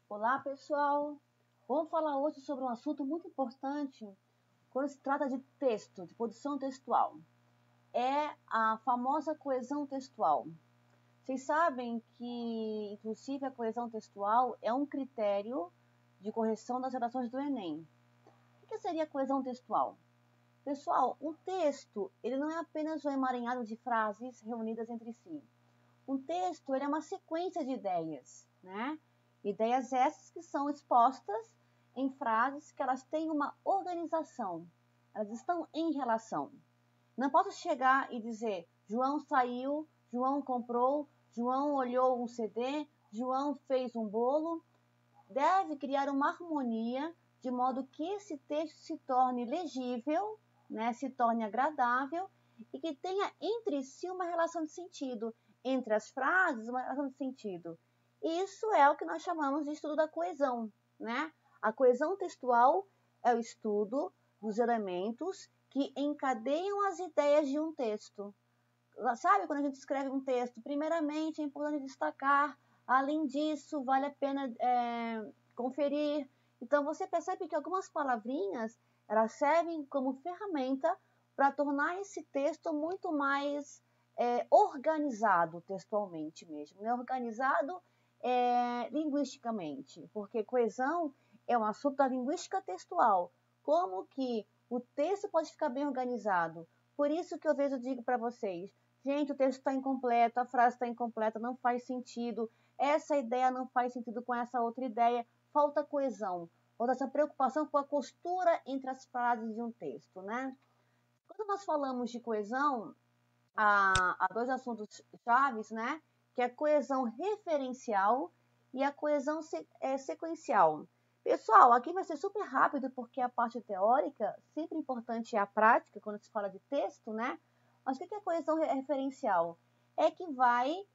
Olá, pessoal! Vamos falar hoje sobre um assunto muito importante quando se trata de texto, de produção textual. É a famosa coesão textual. Vocês sabem que, inclusive, a coesão textual é um critério de correção das redações do Enem. O que seria a coesão textual? Pessoal, um texto ele não é apenas um emaranhado de frases reunidas entre si. Um texto ele é uma sequência de ideias, né? Ideias essas que são expostas em frases que elas têm uma organização, elas estão em relação. Não posso chegar e dizer, João saiu, João comprou, João olhou um CD, João fez um bolo. Deve criar uma harmonia de modo que esse texto se torne legível, né? Se torne agradável e que tenha entre si uma relação de sentido, entre as frases, uma relação de sentido. Isso é o que nós chamamos de estudo da coesão, né? A coesão textual é o estudo dos elementos que encadeiam as ideias de um texto. Sabe, quando a gente escreve um texto, primeiramente é importante destacar, além disso, vale a pena conferir. Então, você percebe que algumas palavrinhas, elas servem como ferramenta para tornar esse texto muito mais organizado textualmente mesmo, né? Organizado linguisticamente, porque coesão é um assunto da linguística textual. Como que o texto pode ficar bem organizado? Por isso que eu vezes digo para vocês, gente, o texto está incompleto, a frase está incompleta, não faz sentido, essa ideia não faz sentido com essa outra ideia, falta coesão, falta essa preocupação com a costura entre as frases de um texto, né? Quando nós falamos de coesão, há dois assuntos chaves, né? Que é a coesão referencial e a coesão sequencial. Pessoal, aqui vai ser super rápido porque a parte teórica, sempre importante é a prática, quando se fala de texto, né? Mas o que é coesão referencial? É que vai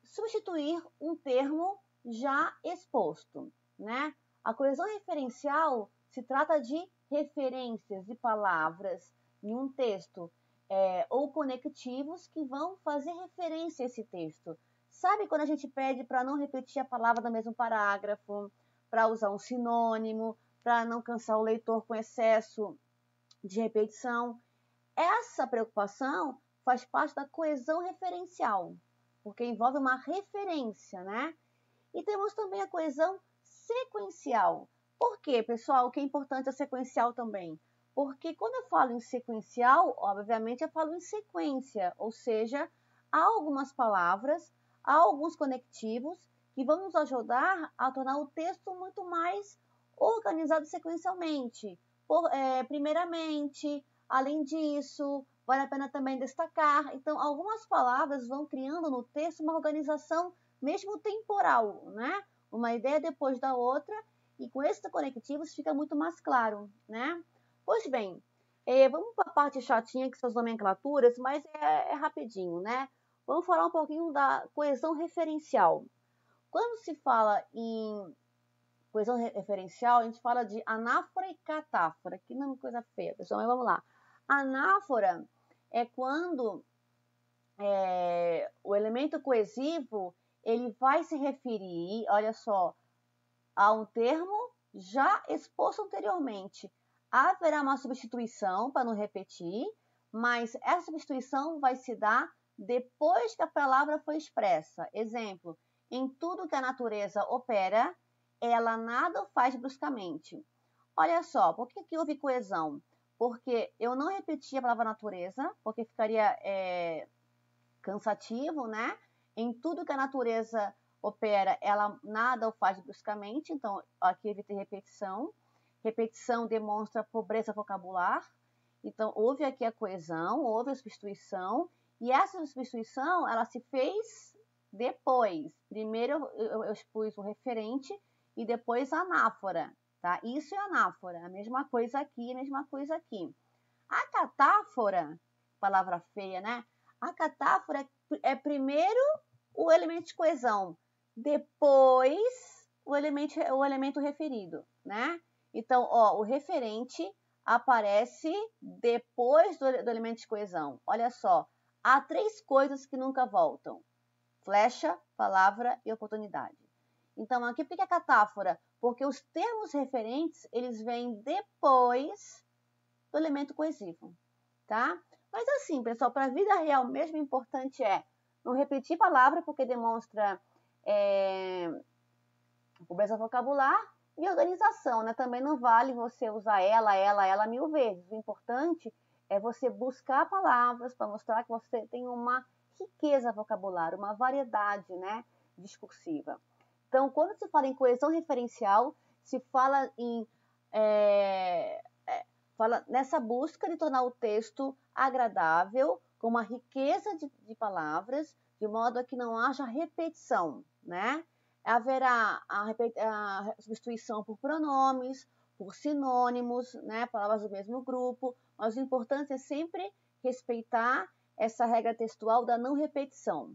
substituir um termo já exposto, né? A coesão referencial se trata de referências de palavras em um texto ou conectivos que vão fazer referência a esse texto. Sabe quando a gente pede para não repetir a palavra no mesmo parágrafo, para usar um sinônimo, para não cansar o leitor com excesso de repetição? Essa preocupação faz parte da coesão referencial, porque envolve uma referência, né? E temos também a coesão sequencial. Por quê, pessoal? O que é importante é sequencial também? Porque quando eu falo em sequencial, obviamente eu falo em sequência, ou seja, há algumas palavras, há alguns conectivos que vão nos ajudar a tornar o texto muito mais organizado sequencialmente. Primeiramente, além disso, vale a pena também destacar. Então, algumas palavras vão criando no texto uma organização mesmo temporal, né? Uma ideia depois da outra, e com esses conectivos fica muito mais claro, né? Pois bem, vamos para a parte chatinha que são as nomenclaturas, mas é rapidinho, né? Vamos falar um pouquinho da coesão referencial. Quando se fala em coesão referencial, a gente fala de anáfora e catáfora. Que não é uma coisa feia, pessoal, mas vamos lá. Anáfora é quando o elemento coesivo ele vai se referir, olha só, a um termo já exposto anteriormente. Haverá uma substituição, para não repetir, mas essa substituição vai se dar depois que a palavra foi expressa. Exemplo, em tudo que a natureza opera, ela nada o faz bruscamente. Olha só, por que aqui houve coesão? Porque eu não repeti a palavra natureza, porque ficaria cansativo, né? Em tudo que a natureza opera, ela nada o faz bruscamente, então aqui evitei repetição. Repetição demonstra pobreza vocabular. Então, houve aqui a coesão, houve a substituição, e essa substituição, ela se fez depois. Primeiro eu expus o referente e depois a anáfora, tá? Isso é anáfora, a mesma coisa aqui, a mesma coisa aqui. A catáfora, palavra feia, né? A catáfora é primeiro o elemento de coesão, depois o elemento referido, né? Então, ó, o referente aparece depois do elemento de coesão. Olha só, há três coisas que nunca voltam: flecha, palavra e oportunidade. Então, aqui, por que é catáfora? Porque os termos referentes, eles vêm depois do elemento coesivo, tá? Mas assim, pessoal, para a vida real mesmo, o importante é não repetir palavra, porque demonstra pobreza vocabular, e organização, né? Também não vale você usar ela 1000 vezes. O importante é você buscar palavras para mostrar que você tem uma riqueza vocabular, uma variedade, né, discursiva. Então, quando se fala em coesão referencial, se fala fala nessa busca de tornar o texto agradável, com uma riqueza de palavras, de modo a que não haja repetição, né? Haverá a substituição por pronomes, por sinônimos, né? Palavras do mesmo grupo, mas o importante é sempre respeitar essa regra textual da não repetição.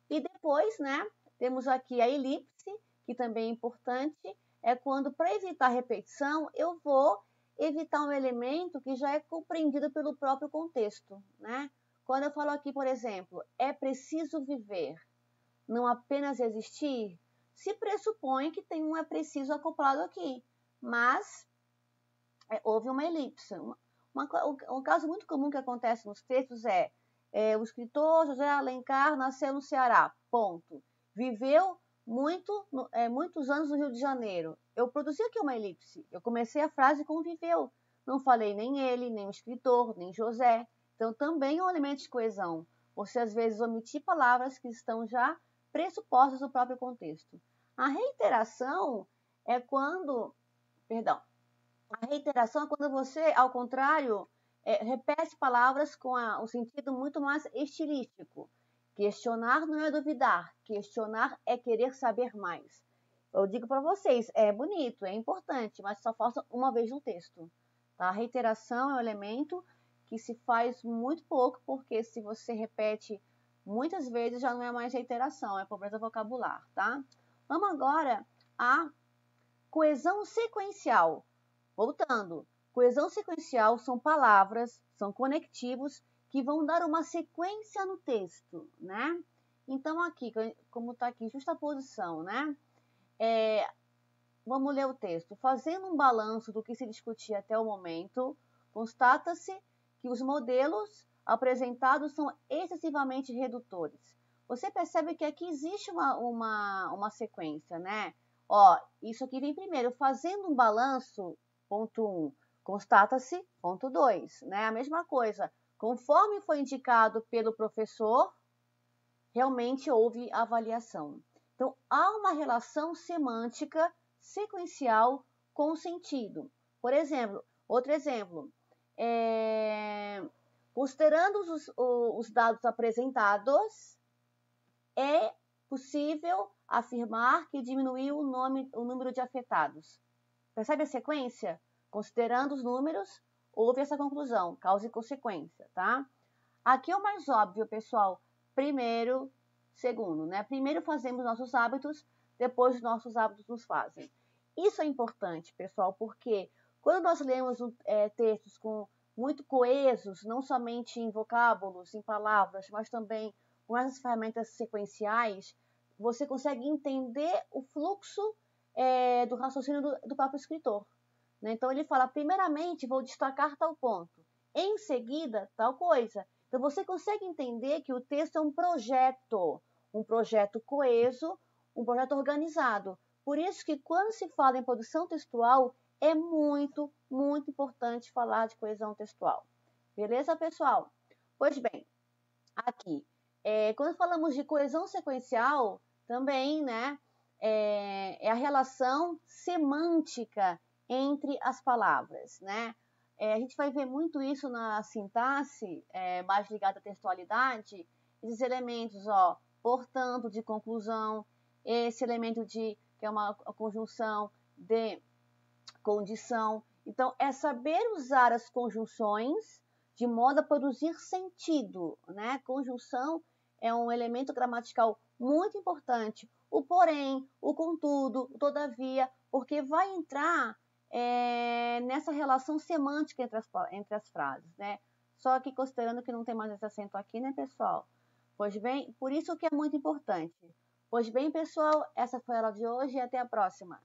E depois, né, temos aqui a elipse, que também é importante, é quando, para evitar repetição, eu vou evitar um elemento que já é compreendido pelo próprio contexto, né? Quando eu falo aqui, por exemplo, é preciso viver, não apenas existir, se pressupõe que tem um é preciso acoplado aqui, mas houve uma elipse. Um caso muito comum que acontece nos textos o escritor José Alencar nasceu no Ceará, ponto. Viveu muitos anos no Rio de Janeiro. Eu produzi aqui uma elipse. Eu comecei a frase com viveu. Não falei nem ele, nem o escritor, nem José. Então, também é um elemento de coesão. Você, às vezes, omitir palavras que estão já pressupostas no próprio contexto. A reiteração é quando... Perdão. A reiteração é quando você, ao contrário, repete palavras com o sentido muito mais estilístico. Questionar não é duvidar, questionar é querer saber mais. Eu digo para vocês, é bonito, é importante, mas só falta uma vez no texto. Tá? A reiteração é um elemento que se faz muito pouco, porque se você repete muitas vezes já não é mais reiteração, é pobreza vocabular. Tá? Vamos agora à coesão sequencial. Voltando, coesão sequencial são palavras, são conectivos que vão dar uma sequência no texto, né? Então, aqui, como está aqui, justaposição, né? Vamos ler o texto. Fazendo um balanço do que se discutia até o momento, constata-se que os modelos apresentados são excessivamente redutores. Você percebe que aqui existe uma sequência, né? Ó, isso aqui vem primeiro. Fazendo um balanço, ponto 1, constata-se, ponto 2, né? A mesma coisa. Conforme foi indicado pelo professor, realmente houve avaliação. Então, há uma relação semântica sequencial com o sentido. Por exemplo, outro exemplo, considerando os dados apresentados, é possível afirmar que diminuiu o número de afetados. Percebe a sequência? Considerando os números, houve essa conclusão, causa e consequência, tá? Aqui é o mais óbvio, pessoal. Primeiro, segundo, né? Primeiro fazemos nossos hábitos, depois os nossos hábitos nos fazem. Isso é importante, pessoal, porque quando nós lemos textos muito coesos, não somente em vocábulos, em palavras, mas também com essas ferramentas sequenciais, você consegue entender o fluxo do raciocínio do próprio escritor. Né? Então, ele fala, primeiramente, vou destacar tal ponto. Em seguida, tal coisa. Então, você consegue entender que o texto é um projeto coeso, um projeto organizado. Por isso que, quando se fala em produção textual, é muito, muito importante falar de coesão textual. Beleza, pessoal? Pois bem, aqui, quando falamos de coesão sequencial, também, né, é a relação semântica entre as palavras, né? A gente vai ver muito isso na sintaxe, mais ligada à textualidade, esses elementos, ó, portanto, de conclusão, esse elemento que é uma conjunção de condição. Então, é saber usar as conjunções de modo a produzir sentido, né? Conjunção é um elemento gramatical muito importante. O porém, o contudo, o todavia, porque vai entrar nessa relação semântica entre as frases, né? Só que considerando que não tem mais esse acento aqui, né, pessoal? Pois bem, por isso que é muito importante. Pois bem, pessoal, essa foi a aula de hoje e até a próxima.